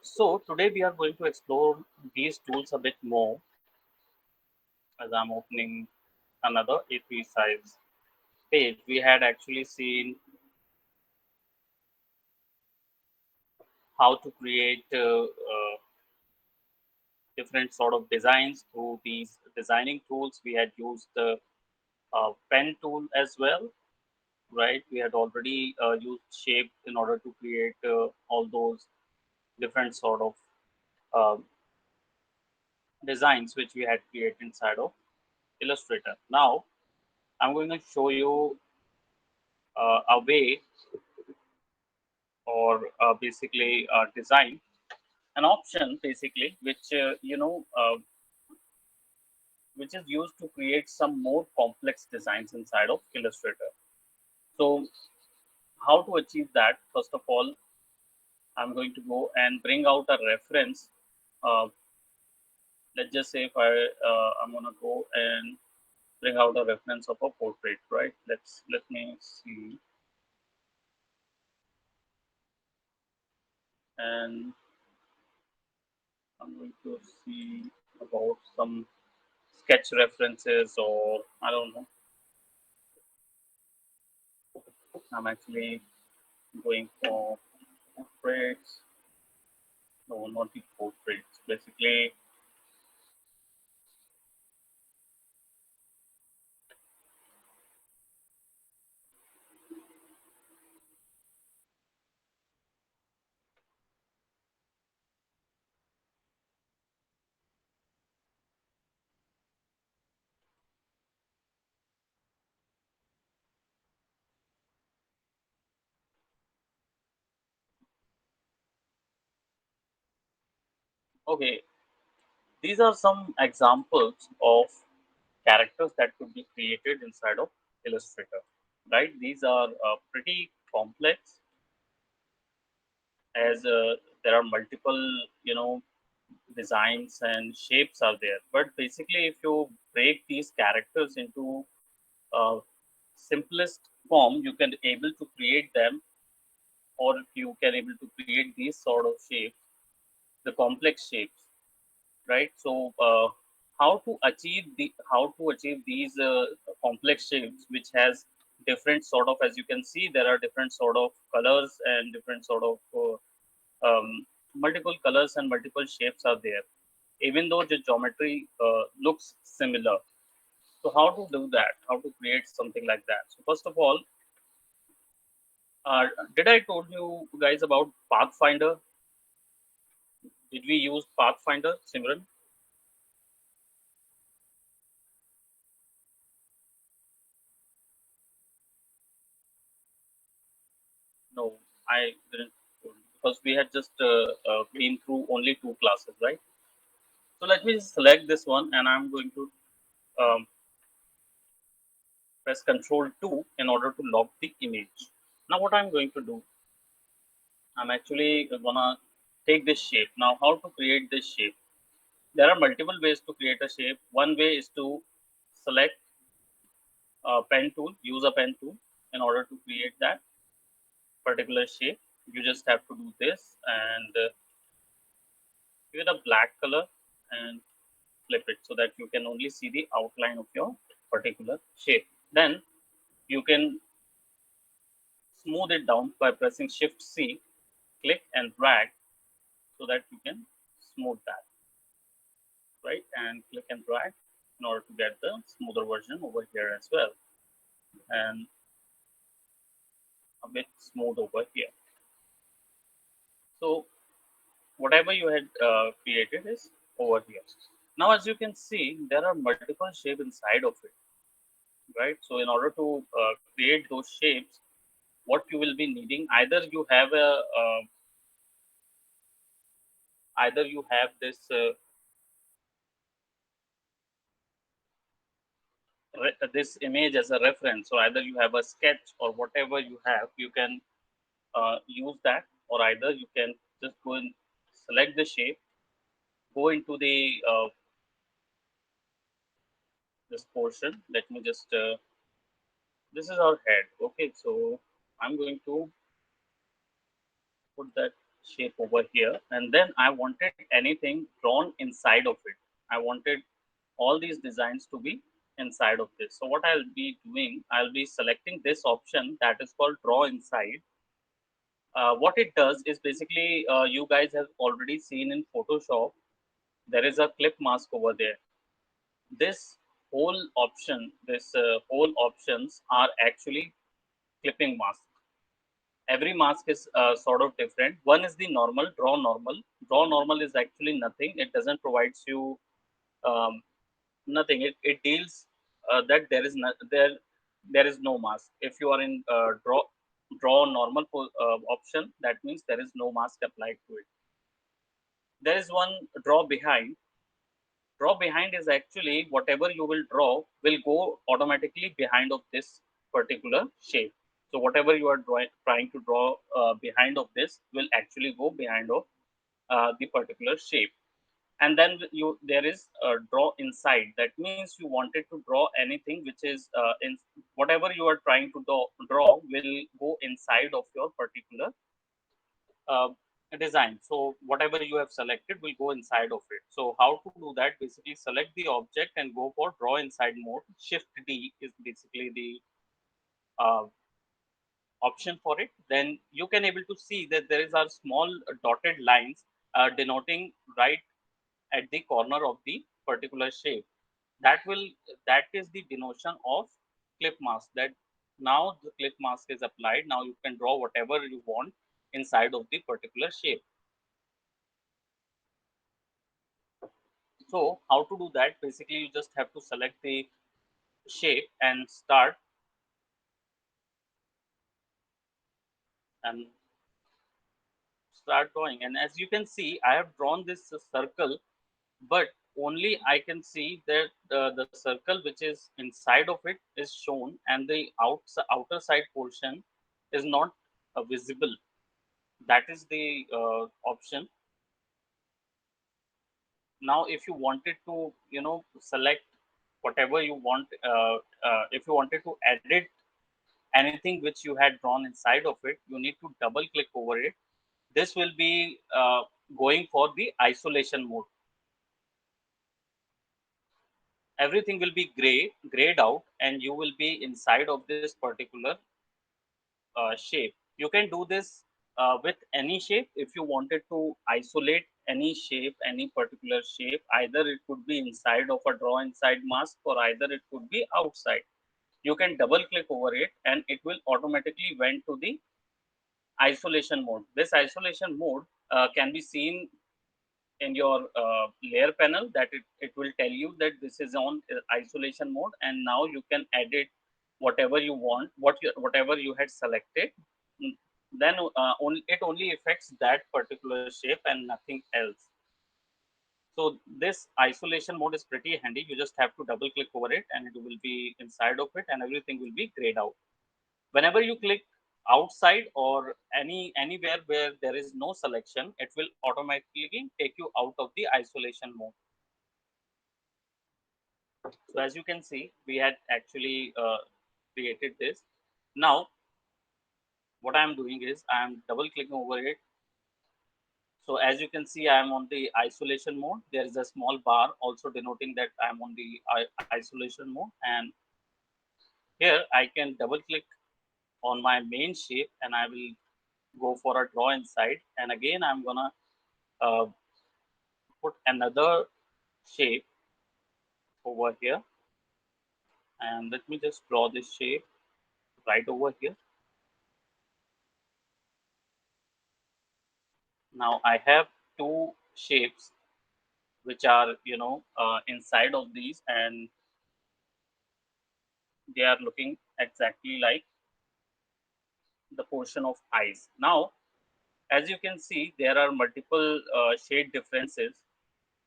So today we are going to explore these tools a bit more as I'm opening another A3 size page. We had actually seen how to create different sort of designs through these designing tools. We had used the pen tool as well, right? We had already used shape in order to create all those different sort of uh, designs which we had created inside of Illustrator. Now I'm going to show you a way or basically design an option basically which is used to create some more complex designs inside of Illustrator. So how to achieve that? First of all, I'm going to go and bring out a reference. uh, let's just say if I'm going to go and bring out a reference of a portrait, right? Let me see. And I'm going to see about some sketch references, or I don't know. I'm actually going for portraits. No, not the portraits. Basically, okay, these are some examples of characters that could be created inside of Illustrator, right? These are pretty complex as there are multiple, you know, designs and shapes are there. But basically, if you break these characters into simplest form, you can able to create them, or you can able to create these sort of shapes, the complex shapes, right? So how to achieve these complex shapes, which has different sort of, as you can see, there are different sort of colors and different sort of multiple colors and multiple shapes are there, even though the geometry looks similar. So how to do that? How to create something like that? So first of all, uh, did I told you guys about Pathfinder? Did we use Pathfinder, Simran? No, I didn't, because we had just been through only two classes, right? So let me select this one, and I'm going to um, press Control 2 in order to lock the image. Now what I'm going to do, I'm actually gonna take this shape. Now how to create this shape? There are multiple ways to create a shape. One way is to select a pen tool, use a pen tool in order to create that particular shape. You just have to do this and give it a black color and flip it so that you can only see the outline of your particular shape. Then you can smooth it down by pressing Shift C, click and drag so that you can smooth that, right? And click and drag in order to get the smoother version over here as well, and a bit smooth over here. So whatever you had created is over here. Now, as you can see, there are multiple shapes inside of it, right? So in order to create those shapes, what you will be needing, either you have this this image as a reference. So either you have a sketch or whatever you have, you can use that, or either you can just go and select the shape, go into the this portion. Let me just this is our head. Okay, so I'm going to put that. shape over here, and then I wanted anything drawn inside of it. I wanted all these designs to be inside of this. So what I'll be doing, I'll be selecting this option that is called draw inside. What it does is basically, you guys have already seen in Photoshop, there is a clip mask over there. This whole option, this whole options are actually clipping mask. Every mask is sort of different. One is the normal, draw normal. Draw normal is actually nothing. It doesn't provides you um, nothing. It deals that there is no mask. If you are in draw normal option, that means there is no mask applied to it. There is one draw behind. Draw behind is actually whatever you will draw will go automatically behind of this particular shape. So whatever you are trying to draw behind of this will actually go behind of the particular shape. And then there is draw inside. That means you wanted to draw anything which is in whatever you are trying to draw will go inside of your particular uh, design. So whatever you have selected will go inside of it. So how to do that? Basically select the object and go for draw inside mode. Shift D is basically the uh, option for it. Then you can able to see that there is a small dotted lines denoting right at the corner of the particular shape. That will that is the denotion of clip mask. That now the clip mask is applied. Now you can draw whatever you want inside of the particular shape. So how to do that? Basically, you just have to select the shape and and start drawing. And as you can see, I have drawn this circle, but only I can see that the circle which is inside of it is shown, and the outer side portion is not visible. That is the option. Now if you wanted to select whatever you want, if you wanted to edit anything which you had drawn inside of it, you need to double click over it. This will be going for the isolation mode. Everything will be grayed out, and you will be inside of this particular shape. You can do this with any shape. If you wanted to isolate any shape, any particular shape, either it could be inside of a draw inside mask, or either it could be outside. You can double click over it, and it will automatically went to the isolation mode. This isolation mode can be seen in your layer panel, that it will tell you that this is on isolation mode, and now you can edit whatever you want, whatever you had selected. Mm, then it only affects that particular shape and nothing else. So this isolation mode is pretty handy. You just have to double click over it, and it will be inside of it, and everything will be grayed out. Whenever you click outside or anywhere where there is no selection, it will automatically take you out of the isolation mode. So as you can see, we had actually created this. Now what I'm doing is I'm double clicking over it. So as you can see, I'm on the isolation mode. There is a small bar also denoting that I'm on the isolation mode, and here I can double click on my main shape, and I will go for a draw inside, and again I'm gonna uh, put another shape over here, and let me just draw this shape right over here. Now I have two shapes which are inside of these, and they are looking exactly like the portion of eyes. Now as you can see, there are multiple shade differences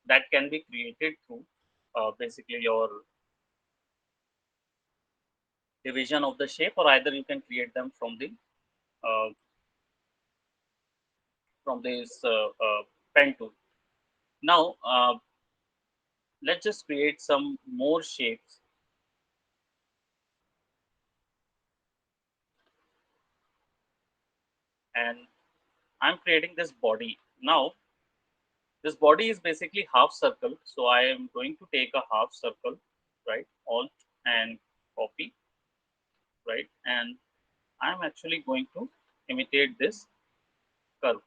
that can be created through basically your division of the shape, or either you can create them uh, from this pen tool. Now let's just create some more shapes, and I'm creating this body. Now, this body is basically half circle. So I am going to take a half circle, right? Alt and copy, right? And I'm actually going to imitate this curve.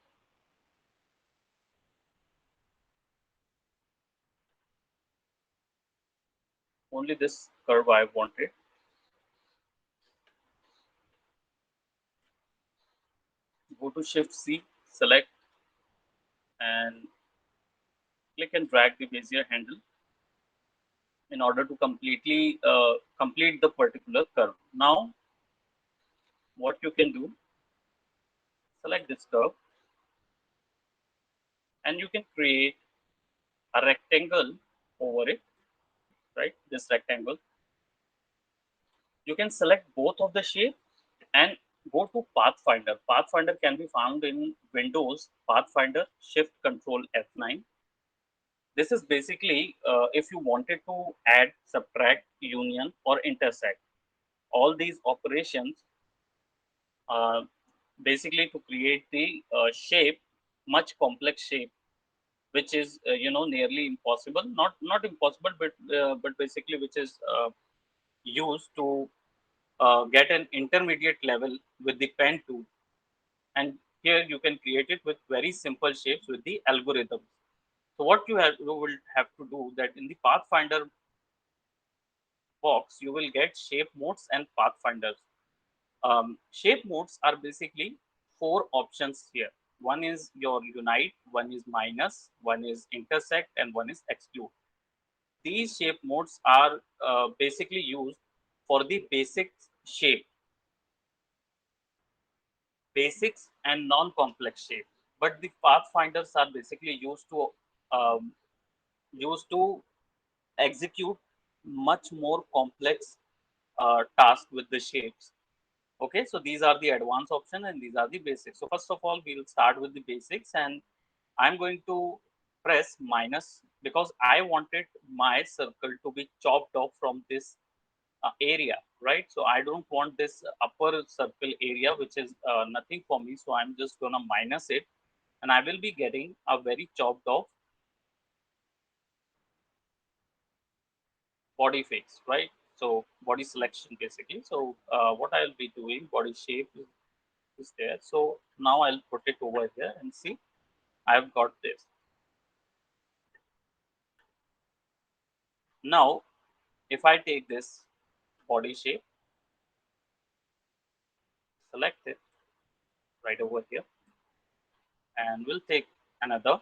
Only this curve I wanted. Go to Shift C, select, and click and drag the Bezier handle in order to completely complete the particular curve. Now, what you can do, select this curve, and you can create a rectangle over it, right? This rectangle. You can select both of the shape and go to Pathfinder. Pathfinder can be found in Windows, Pathfinder, Shift Control F9. This is basically if you wanted to add, subtract, union, or intersect. All these operations uh, basically to create the shape, much complex shape, which is nearly impossible. Not impossible, but basically which is used to get an intermediate level with the pen tool. And here you can create it with very simple shapes with the algorithm. So what you will have to do that in the Pathfinder box, you will get shape modes and pathfinders. Shape modes are basically four options here. One is your unite, one is minus, one is intersect, and one is exclude. These shape modes are basically used for the basic shape, basics and non-complex shape. But the pathfinders are basically um, used to execute much more complex task with the shapes. Okay, so these are the advanced option and these are the basics. So first of all, we'll start with the basics, and I'm going to press minus because I wanted my circle to be chopped off from this area, right? So I don't want this upper circle area, which is nothing for me. So I'm just gonna minus it, and I will be getting a very chopped off body face, right? So body selection basically. So what I'll be doing, body shape is there. So now I'll put it over here and see I've got this. Now, if I take this body shape, select it right over here, and we'll take another,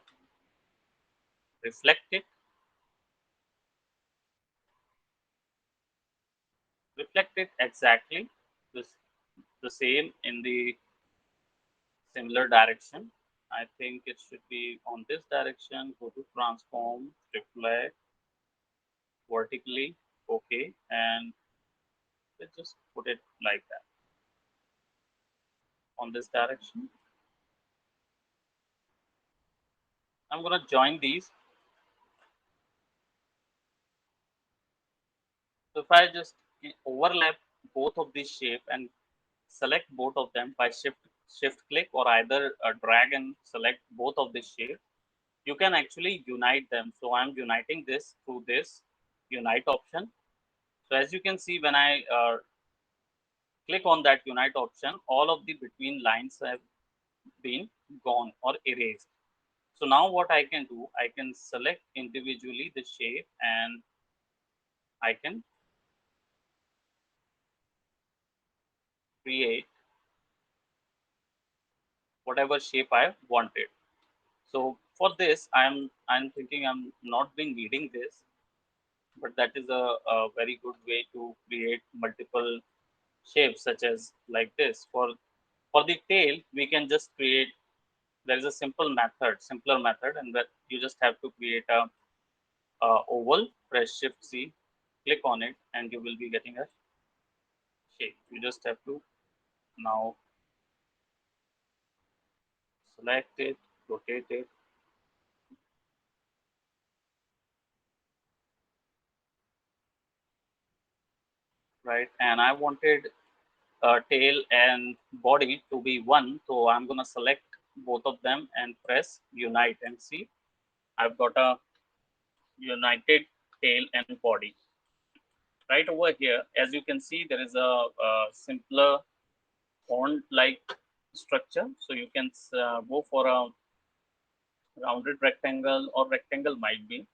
reflect it, exactly this, the same in the similar direction. I think it should be on this direction. Go to transform, reflect vertically, okay, and let's just put it like that on this direction. I'm gonna join these. So if I just overlap both of these shape and select both of them by shift click or either drag and select both of this shape, you can actually unite them. So I'm uniting this through this unite option. So as you can see, when I click on that unite option, all of the between lines have been gone or erased. So now what I can do, I can select individually the shape and I can create whatever shape I wanted. So for this, I'm thinking I'm not been needing this, but that is a very good way to create multiple shapes such as like this. For the tail, we can just create. There is a simpler method, and that you just have to create a oval. Press Shift C, click on it, and you will be getting a shape. You just have to now select it, rotate it, right? And I wanted tail and body to be one, so I'm gonna select both of them and press unite and see I've got a united tail and body. Right over here, as you can see, there is a simpler pond like structure. So you can go for a rounded rectangle, or rectangle might be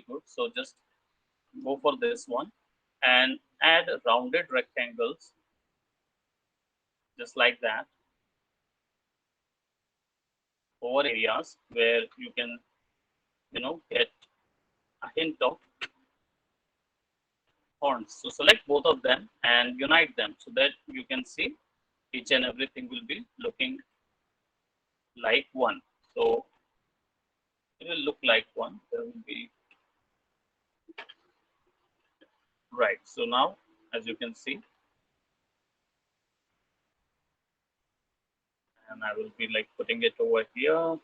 good. So just go for this one and add rounded rectangles just like that over areas where you can get a hint of horns. So select both of them and unite them so that you can see each and everything will be looking like one. So it will look like one. There will be right. So now, as you can see, and I will be like putting it over here.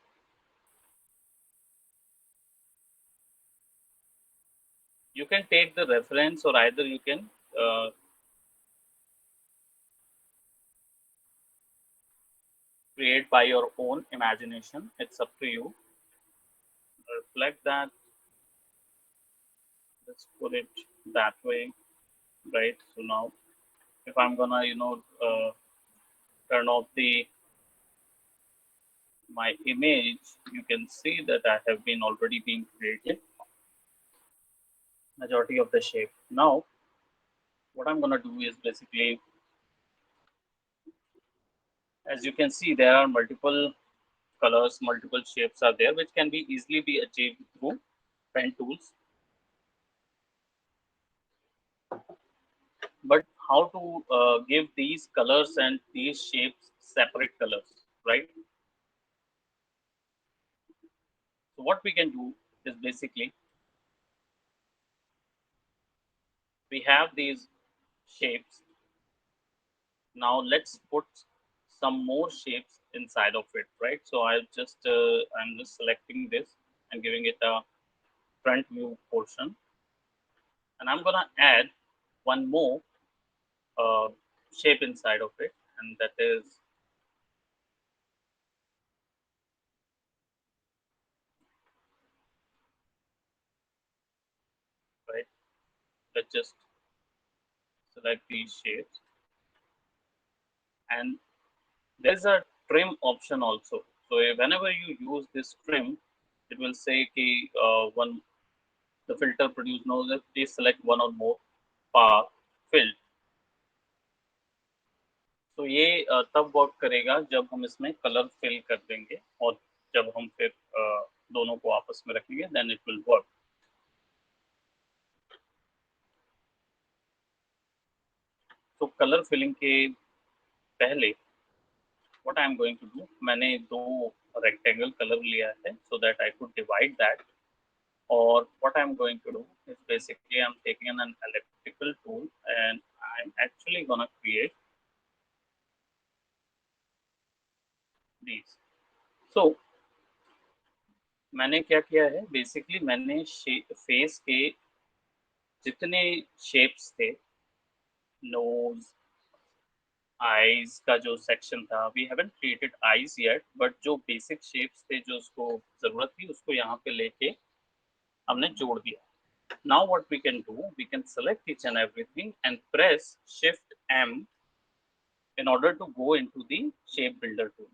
You can take the reference, or either you can create by your own imagination. It's up to you. Reflect that. Let's put it that way, right? So now, if I'm gonna, turn off the my image, you can see that I have been already being created majority of the shape. Now, what I'm gonna do is basically, as you can see, there are multiple colors, multiple shapes are there, which can be easily be achieved through pen tools. But how to give these colors and these shapes separate colors, right? So what we can do is basically we have these shapes. Now let's put some more shapes inside of it, right? So I'm just selecting this and giving it a front view portion, and I'm gonna add one more uh, shape inside of it, and that is right. Let's just select these shapes, and there's a trim option also. So whenever you use this trim, it will say one the filter produce knows that please select one or more path fill. तो ये तब work करेगा जब हम इसमें colour fill कर देंगे, और जब हम फिर दोनों को आपस में रखेंगे देन इट विल वर्क. तो कलर फिलिंग के पहले what I am going to do, मैंने दो रेक्टेंगल कलर लिया है so that I could divide that. Or what I'm going to do is basically I'm taking an elliptical tool and I'm actually gonna create these. So मैंने क्या किया है, basically मैंने face के जितने शेप्स थे, नोज, आईज का जो सेक्शन था, we haven't created eyes yet, but जो बेसिक शेप्स थे जो उसको जरूरत थी उसको यहाँ पे लेके हमने जोड़ दिया. Now what we can do, we can select each and everything and press Shift M in order to go into the shape builder tool,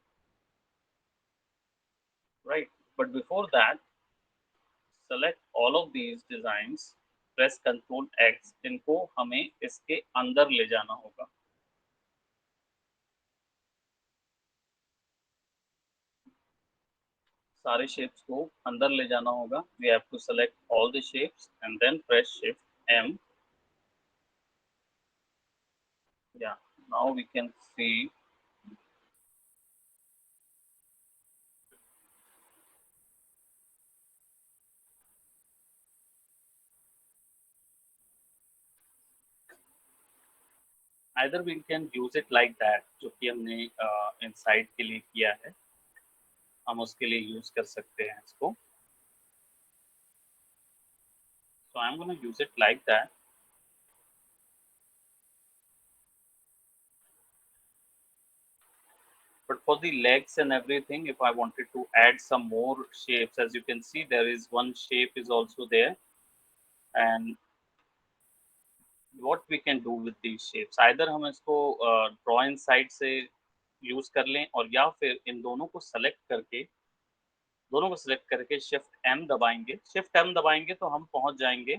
right? But before that, select all of these designs, press Ctrl X, इनको हमें इसके अंदर ले जाना होगा. सारे shapes को अंदर ले जाना होगा. We have to select all the shapes and then press Shift M. Yeah, now we can see. Either we can use it like that, जो कि हमने inside के लिए किया है, हम उसके लिए use कर सकते हैं इसको. So I'm going to use it like that. But for the legs and everything, if I wanted to add some more shapes, as you can see, there is one shape is also there. And what we can do with these shapes, either हम इसको draw in side से use कर लें, और या फिर इन दोनों को सिलेक्ट करके शिफ्ट एम दबाएंगे। शिफ्ट एम दबाएंगे तो हम पहुंच जाएंगे,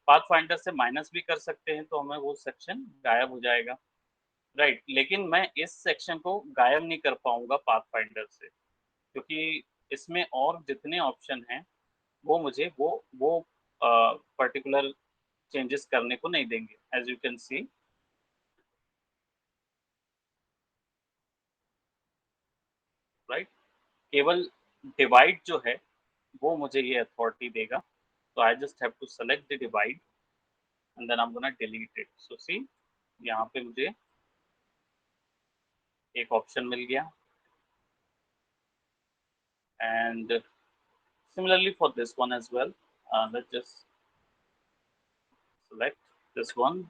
पाथ फाइंडर से माइनस भी कर सकते हैं, तो हमें वो सेक्शन गायब हो जाएगा। राइट, लेकिन मैं इस सेक्शन को गायब नहीं कर पाऊंगा पाथ फाइंडर से, क्योंकि इसमें और जितने ऑप्शन हैं वो मुझे वो पर्टिकुलर चेंजेस करने को नहीं देंगे। As you can see, right, केवल डिवाइड जो है वो मुझे ये अथॉरिटी देगा। तो I just have to select the divide and then I am gonna delete it. So see, यहाँ पे मुझे एक ऑप्शन मिल गया। And similarly for this one as well, let's just select this one,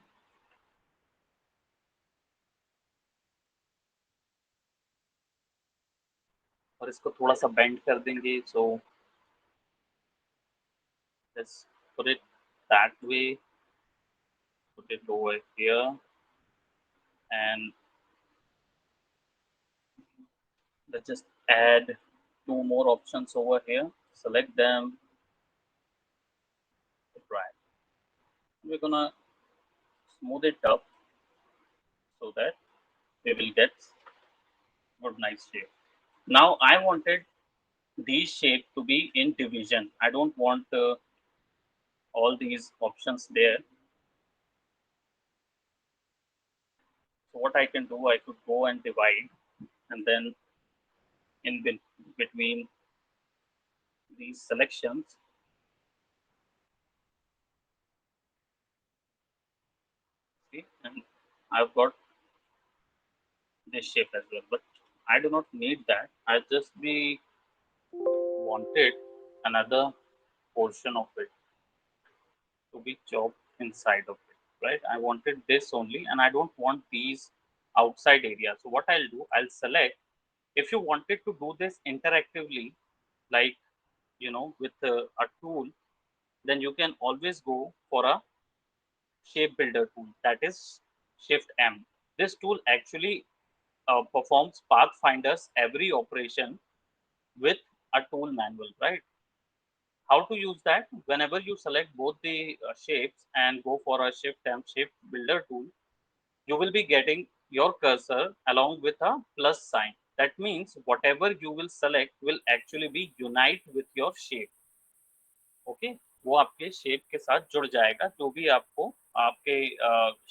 और इसको थोड़ा सा बेंड कर देंगे। सो let's put it that way, put it over here, and let's just add two more options over here. Select them, right. We're gonna smooth it up so that we will get a nice shape. Now I wanted these shape to be in division. I don't want all these options there. So what I can do, I could go and divide, and then in between these selections, see, and I've got this shape as well. But I do not need that. I just be wanted another portion of it to be chopped inside of it, right? I wanted this only, and I don't want these outside area. So what I'll do, I'll select. If you wanted to do this interactively, like with a tool, then you can always go for a shape builder tool, that is shift M. This tool actually performs pathfinders every operation with a tool manual, right? How to use that? Whenever you select both the shapes and go for a shift M shape builder tool, you will be getting your cursor along with a plus sign. That means whatever you will select will actually be unite with your shape. Okay, वो आपके shape के साथ जुड़ जाएगा, जो भी आपको आपके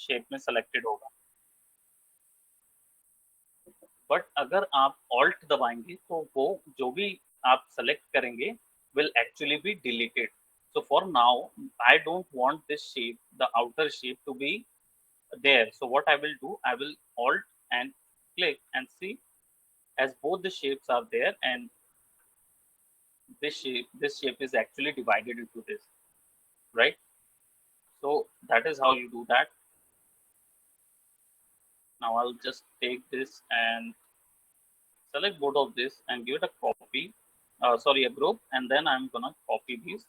शेप में सेलेक्टेड होगा। बट अगर आप ऑल्ट दबाएंगे तो वो जो भी आप सेलेक्ट करेंगे will actually be deleted. So for now I don't want this shape, the outer shape to be there. So what I will do, I will alt and click and see, as both the shapes are there, and this shape is actually divided into this, right? So that is how you do that. Now I'll just take this and select both of this and give it a copy, sorry, a group, and then I'm gonna copy these.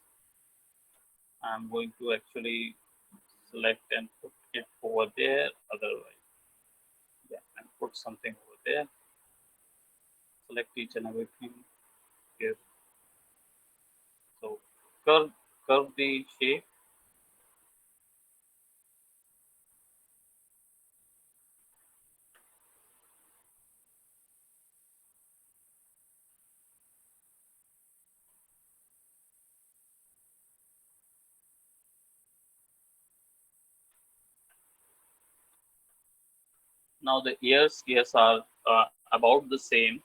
I'm going to actually select and put it over there. Otherwise, yeah, and put something over there. Select each and everything here. So curve the shape. Now the ears are about the same.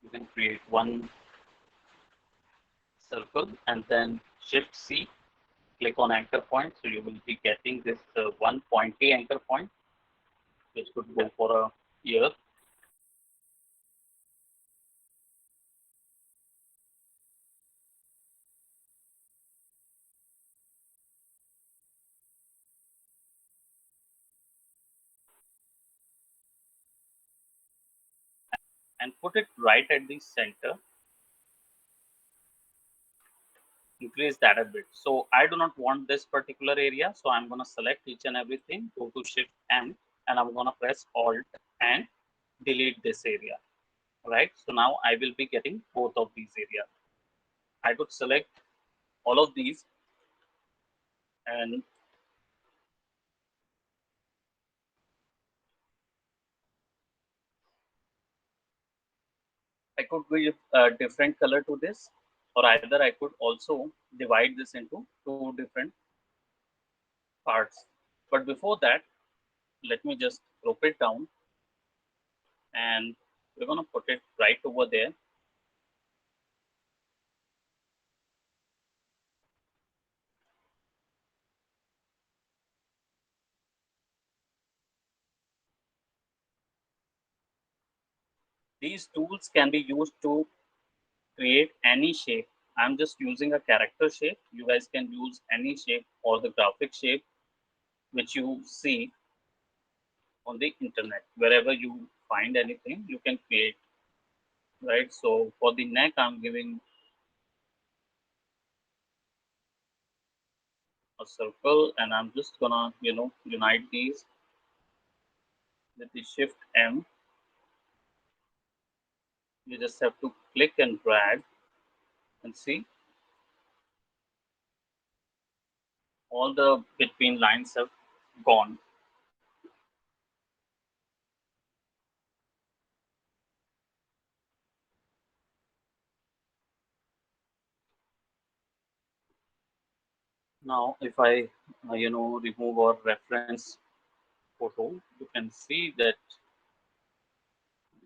You can create one circle and then shift C, click on anchor point. So you will be getting this one pointy anchor point, which could go for a ear. and put it right at the center. Increase that a bit. So I do not want this particular area. So I'm going to select each and everything, go to Shift M, and I'm going to press Alt and delete this area. Right. So now I will be getting both of these areas. I could select all of these, and I could give a different color to this, or either I could also divide this into two different parts. But before that, let me just group it down, and we're going to put it right over there. These tools can be used to create any shape. I'm just using a character shape. You guys can use any shape or the graphic shape which you see on the internet. Wherever you find anything, you can create, right? So for the neck, I'm giving a circle, and I'm just gonna, unite these with the Shift M. You just have to click and drag and see all the between lines have gone. Now, if I, remove our reference photo, you can see that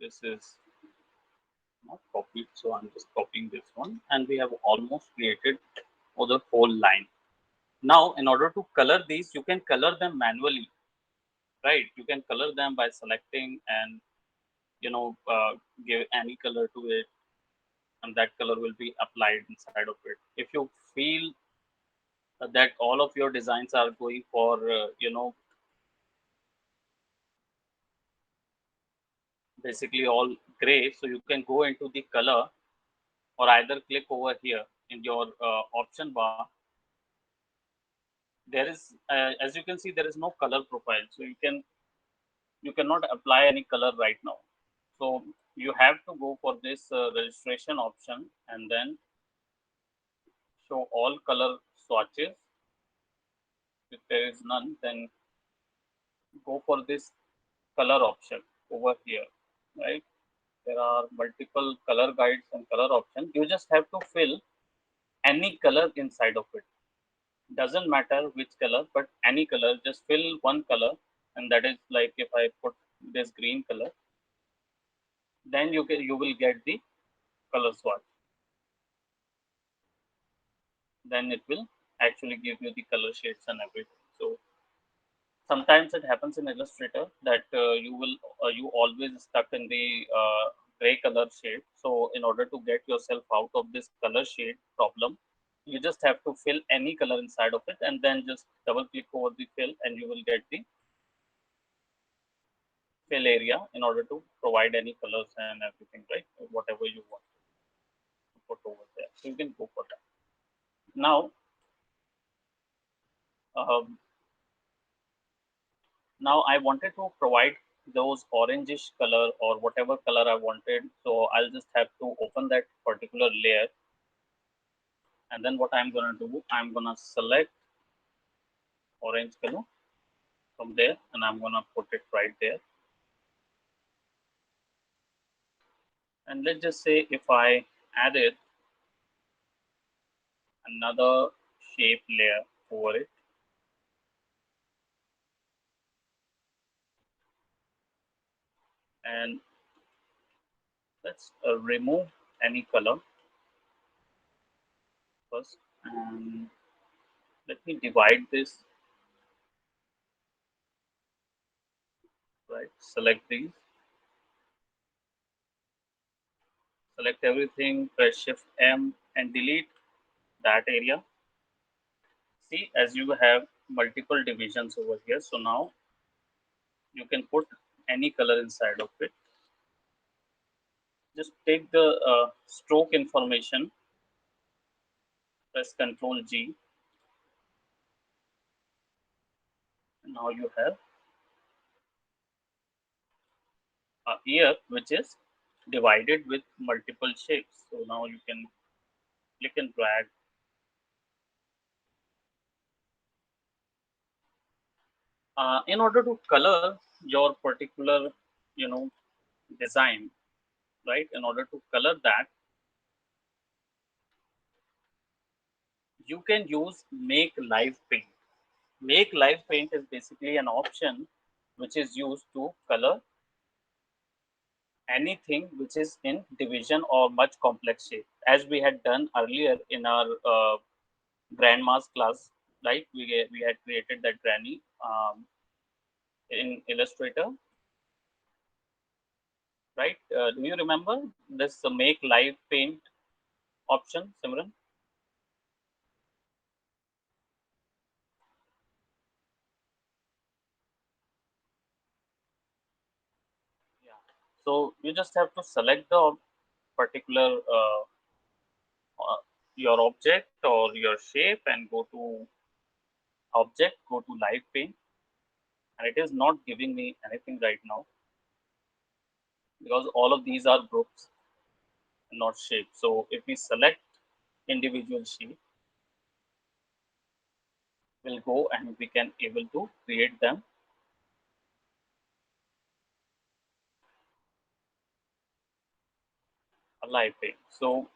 this is not copied. So I'm just copying this one, and we have almost created for the whole line. Now, in order to color these, you can color them manually, right? You can color them by selecting and you know uh, give any color to it, and that color will be applied inside of it. If you feel that all of your designs are going for basically all gray, so you can go into the color, or either click over here in your option bar. There is as you can see, there is no color profile, so you cannot apply any color right now. So you have to go for this registration option, and then show all color swatches. If there is none, then go for this color option over here, right? There are multiple color guides and color options. You just have to fill any color inside of it. Doesn't matter which color, but any color, just fill one color. And that is like, if I put this green color, then you will get the color swatch. Then it will actually give you the color shades and everything. So sometimes it happens in Illustrator that you always stuck in the gray color shade. So in order to get yourself out of this color shade problem, you just have to fill any color inside of it, and then just double click over the fill, and you will get the fill area in order to provide any colors and everything, right? Whatever you want to put over there, so you can go for that. Now, um, now I wanted to provide those orangish color or whatever color I wanted. So I'll just have to open that particular layer. And then what I'm gonna do, I'm gonna select orange color from there, and I'm gonna put it right there. And let's just say if I added another shape layer over it, and let's remove any color first, and let me divide this, right? Select these, select everything, press Shift M and delete that area. See, as you have multiple divisions over here, so now you can put any color inside of it. Just take the stroke information, press Control G. Now you have a ear which is divided with multiple shapes. So now you can click and drag. In order to color your particular, you know, design, right? In order to color that, you can use Make Live Paint. Make Live Paint is basically an option which is used to color anything which is in division or much complex shape, as we had done earlier in our grandma's class, right? We had created that granny in Illustrator, right? Do you remember this Make Live Paint option, Simran? Yeah. So you just have to select the particular your object or your shape and go to object, go to Live Paint, and it is not giving me anything right now because all of these are groups, not shape. So if we select individual shape, we'll go and we can able to create them a live paint. So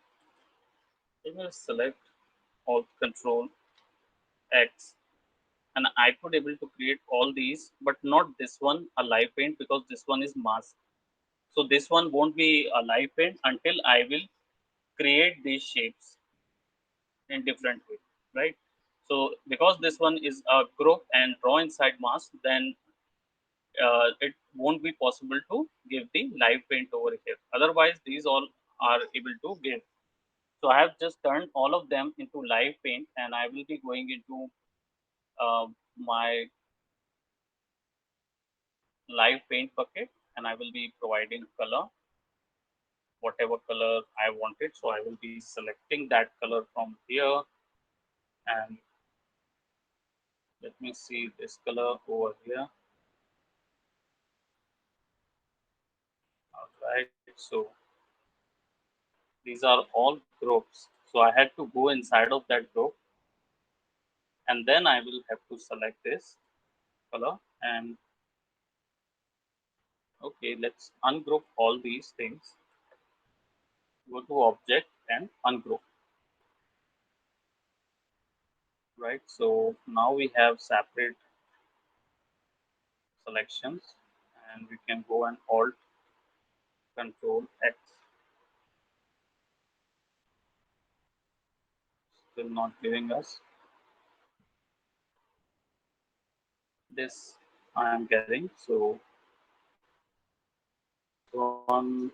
we will select Alt Control X, and I could able to create all these, but not this one a live paint because this one is mask. So this one won't be a live paint until I will create these shapes in different way, right? So because this one is a group and draw inside mask, then it won't be possible to give the live paint over here. Otherwise, these all are able to give. So I have just turned all of them into live paint, and I will be going into my live paint bucket, and I will be providing color, whatever color I wanted. So I will be selecting that color from here, and let me see this color over here. All right. So these are all groups. So I had to go inside of that group, and then I will have to select this color. And okay, let's ungroup all these things. Go to object and ungroup. Right. So now we have separate selections, and we can go and Alt Control X. Still not giving us this. I am getting so one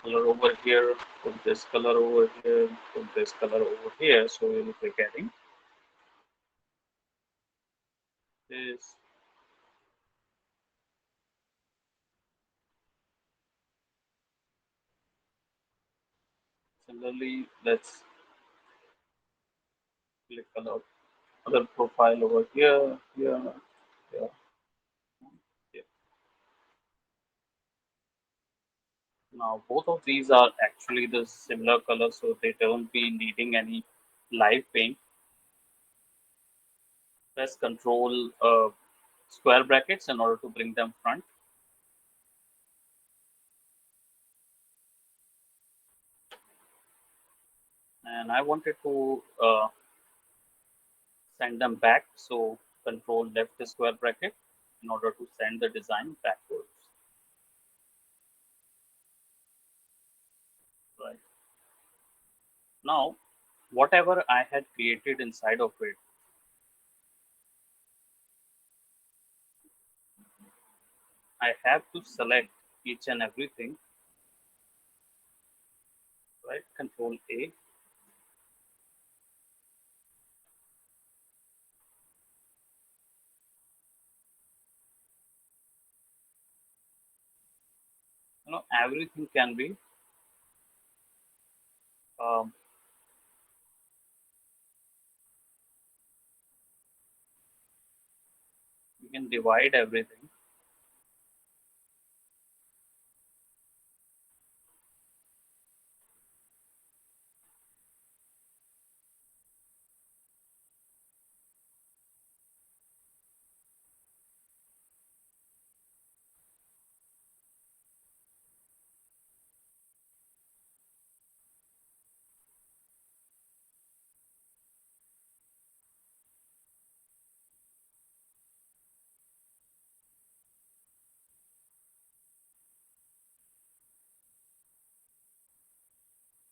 color over here, put this color over here, put this color over here. So we will be getting this. Similarly, let's click color other profile over here, here, here, here. Now both of these are actually the similar color, so they don't be needing any live paint. Press Control square brackets in order to bring them front. And I wanted to send them back, so Control left the square bracket in order to send the design backwards. Right now, whatever I had created inside of it, I have to select each and everything. Right, Control A, everything can be um, you can divide everything.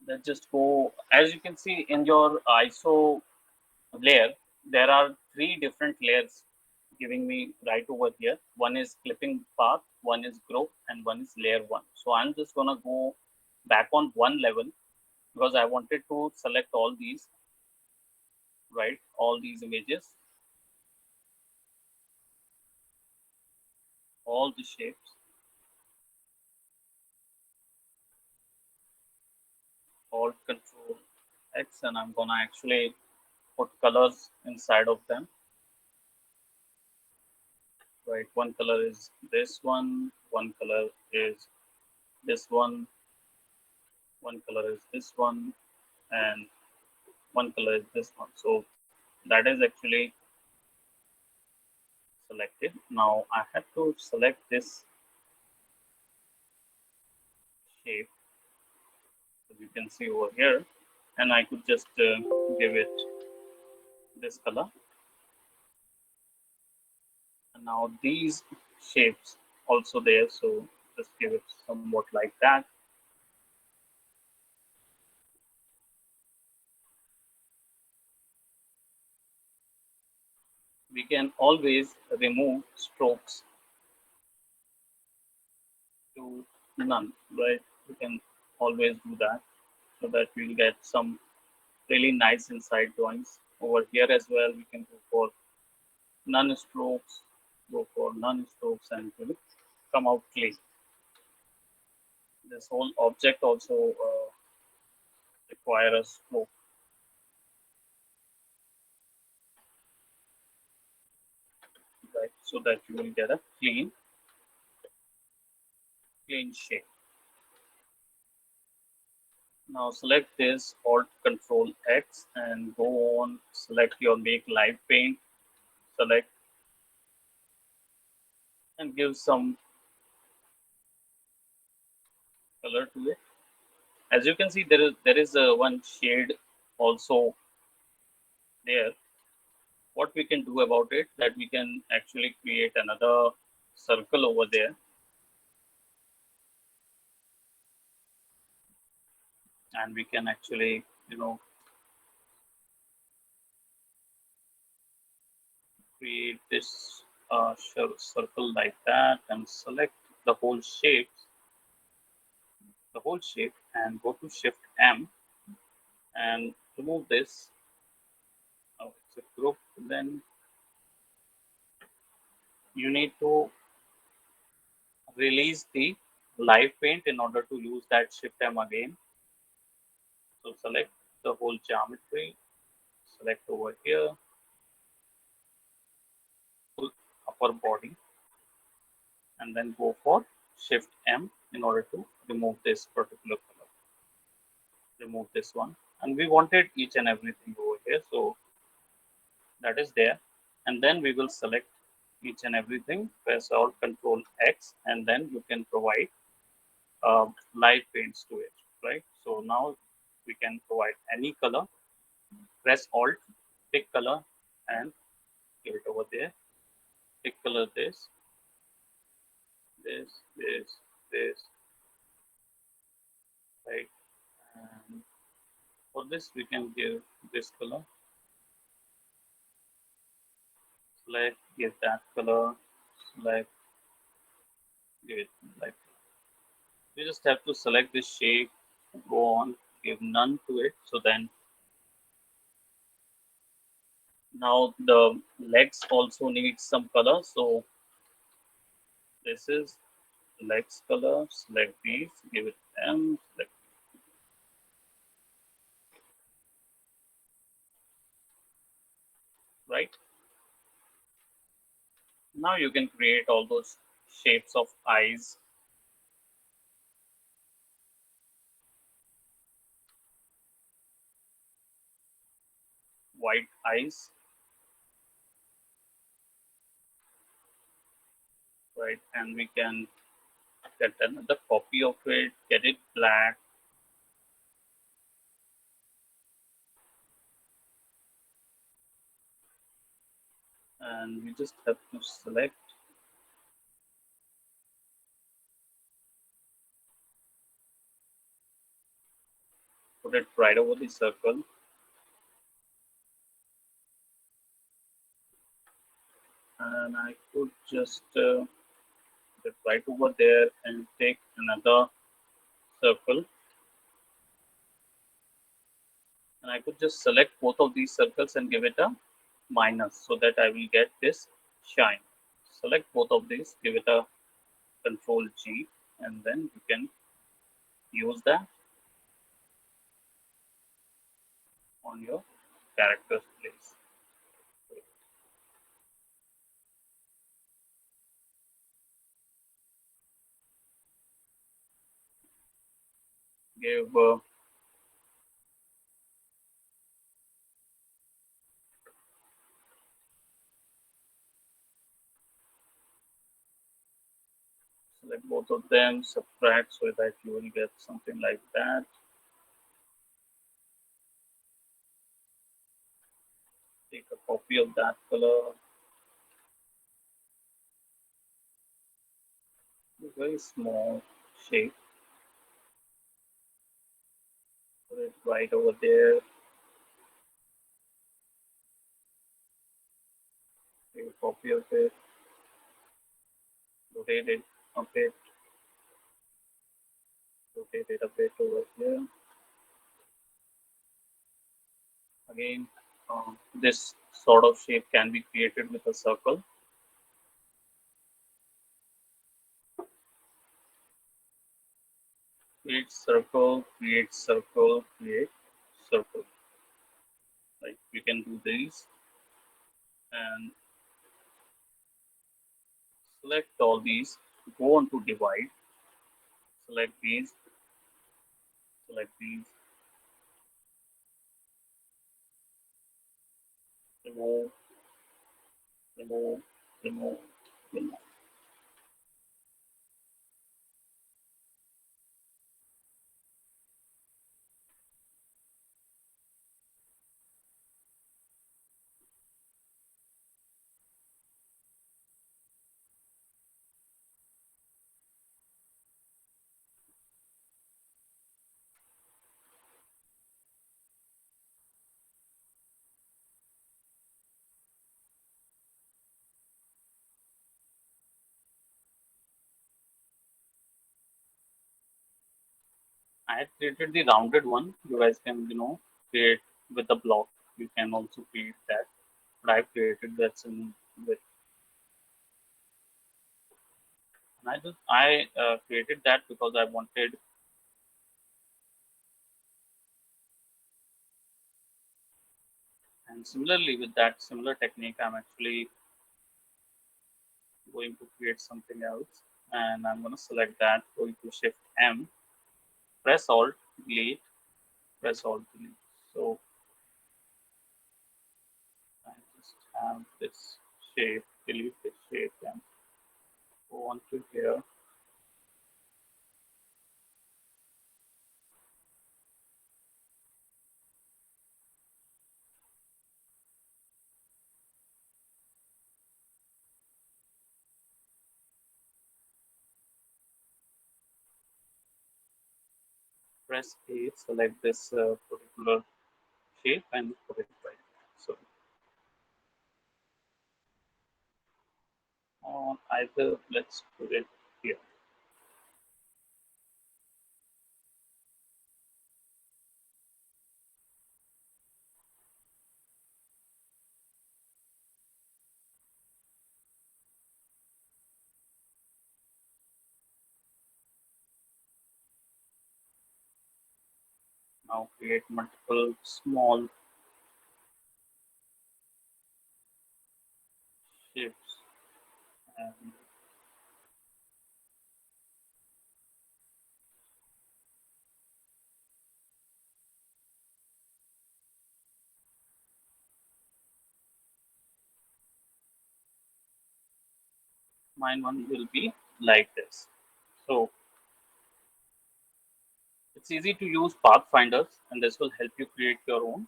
Let's just go. As you can see in your ISO layer, there are three different layers giving me right over here. One is clipping path, one is group, and one is layer one. So I'm just gonna go back on one level because I wanted to select all these, right? All these images, all the shapes, Alt Control X, and I'm gonna actually put colors inside of them. Right, one color is this one color is this one color is this one, and one color is this one. So that is actually selected. Now I have to select this shape, as you can see over here, and I could just give it this color. And now these shapes also there, so just give it somewhat like that. We can always remove strokes to none, right? We can always do that so that we'll get some really nice inside joints. Over here as well, we can go for none strokes, go for none strokes, and it will come out clean. This whole object also require a stroke, right? So that you will get a clean shape. Now select this Alt Control X and go on. Select your Make Live Paint. Select and give some color to it. As you can see, there is a one shade also there. What we can do about it, that we can actually create another circle over there, and we can actually create this circle like that and select the whole shape and go to Shift M and remove this. Oh, it's a group. Then you need to release the live paint in order to use that Shift M again. So select the whole geometry, select over here, upper body, and then go for Shift M in order to remove this particular color. Remove this one. And we wanted each and everything over here. So that is there. And then we will select each and everything, press Alt Control X, and then you can provide light paints to it, right? So now we can provide any color, press Alt, pick color, and give it over there. Pick color this, this, right? And for this, we can give this color, select, give that color, select, give it like you just have to select this shape, go on, give none to it. So then now the legs also need some color. So this is select color, select these, give it M, select, right? Now you can create all those shapes of eyes, white eyes, right? And we can get another copy of it, get it black, and we just have to select, put it right over the circle, and I could just get right over there and take another circle, and I could just select both of these circles and give it a minus so that I will get this shine. Select both of these, give it a control G, and then you can use that on your character's place. Give select both of them, subtract so that you will get something like that. Take a copy of that color, very small shape, put it right over there. Take a copy of it, rotate it a bit, rotate it a bit over here. Again, this sort of shape can be created with a circle. Create circle, create circle, create circle. Like we can do these and select all these, go on to divide, select these, select these, remove, remove, remove, remove. I had created the rounded one. You guys can, create with the block. You can also create that. But I've created that in with. And I created that because I wanted. And similarly, with that similar technique, I'm actually going to create something else. And I'm going to select that. Going to Shift M, press Alt, delete, press Alt, delete. So I just have this shape, delete this shape, and go on to here. Press A, select this particular shape and put it right. So on either, let's put it here. Now create multiple small shapes, and mine one will be like this. So it's easy to use pathfinders, and this will help you create your own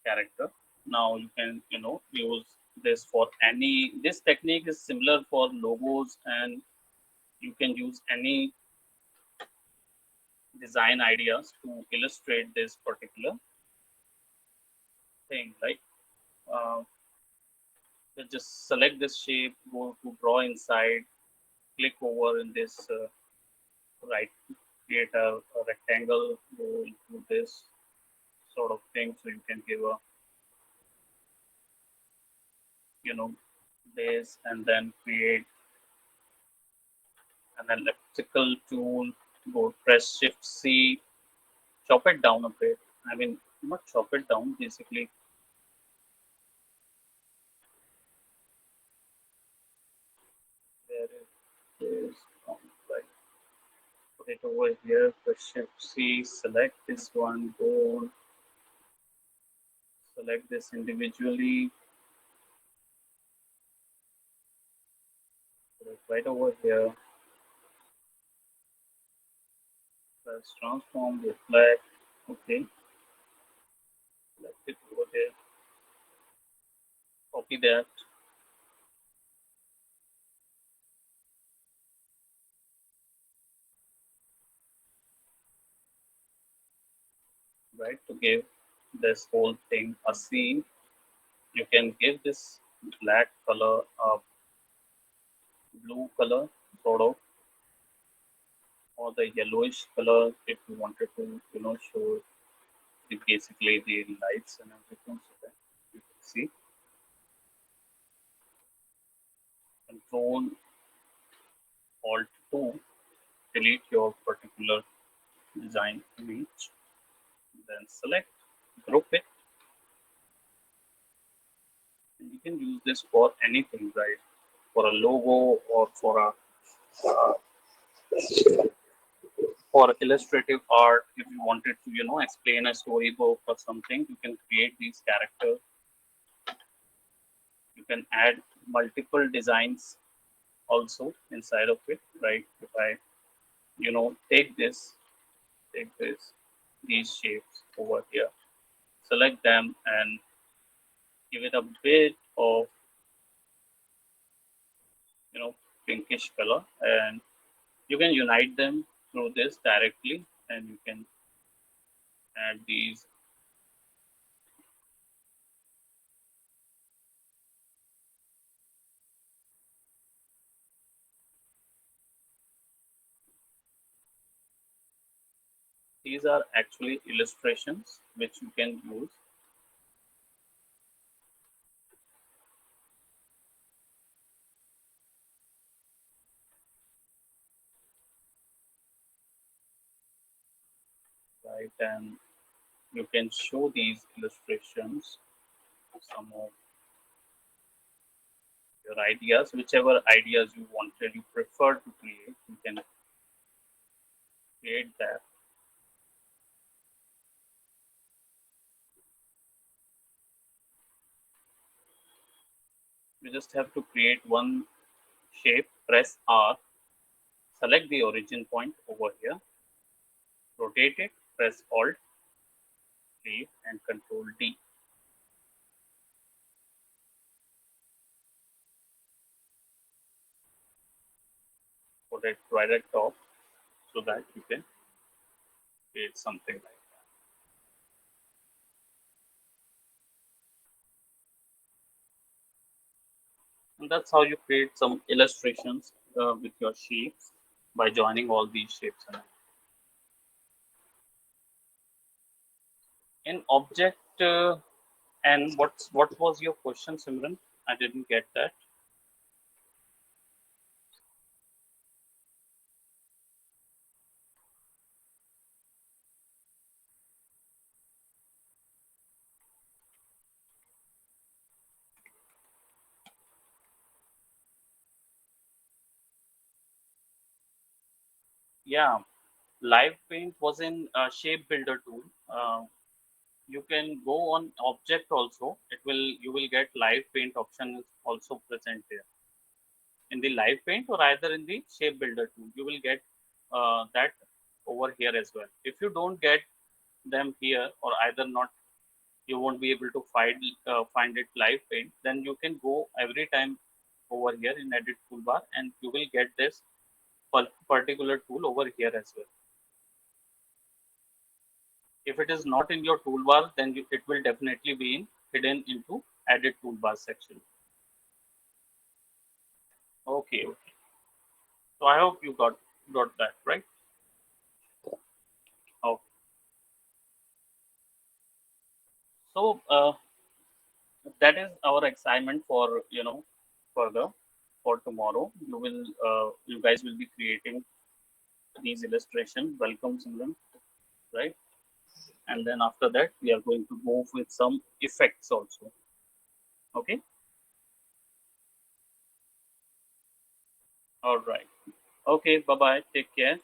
character. Now you can use this for any. This technique is similar for logos, and you can use any design ideas to illustrate this particular thing. Like let's just select this shape, go to draw inside, click over in this right, create a rectangle, go into this sort of thing. So you can give a you know this, and then create an elliptical tool. Go press Shift C, chop it down a bit. I mean, not chop it down. Basically, there it is. Right, put it over here. Press Shift C, select this one. Go select this individually. Put it right over here. Press transform, reflect. Okay, select it over there. Copy that. Right, to give this whole thing a scene, you can give this black color a blue color, sort of, or the yellowish color if you wanted to, show basically the lights and everything. So that you can see. Control Alt 2, delete your particular design image, then select, group it, and you can use this for anything, right? For a logo or uh, for illustrative art, if you wanted to explain a storybook or something, you can create these characters. You can add multiple designs also inside of it, right? If I take this these shapes over here, select them and give it a bit of pinkish color, and you can unite them through this directly, and you can add these. These are actually illustrations which you can use, right? And you can show these illustrations, some of your ideas, whichever ideas you wanted, you prefer to create, you can create that. You just have to create one shape, press R, select the origin point over here, rotate it, press Alt, leave, and Control D. Put it right at top so that you can create something like that. And that's how you create some illustrations with your shapes by joining all these shapes. In object, and what was your question, Simran? I didn't get that. Yeah, Live Paint was in shape builder tool. You can go on object also. It will You will get live paint option is also present there in the live paint or either in the shape builder tool. You will get that over here as well. If you don't get them here or either not, you won't be able to find it live paint. Then you can go every time over here in edit toolbar and you will get this particular tool over here as well. If it is not in your toolbar, then it will definitely be hidden into edit toolbar section. Okay, okay. So I hope you got that right. Okay. So that is our excitement for further for tomorrow. You guys will be creating these illustrations. Welcome, Simran, right? And then after that, we are going to move with some effects also. Okay. All right. Okay. Bye bye. Take care.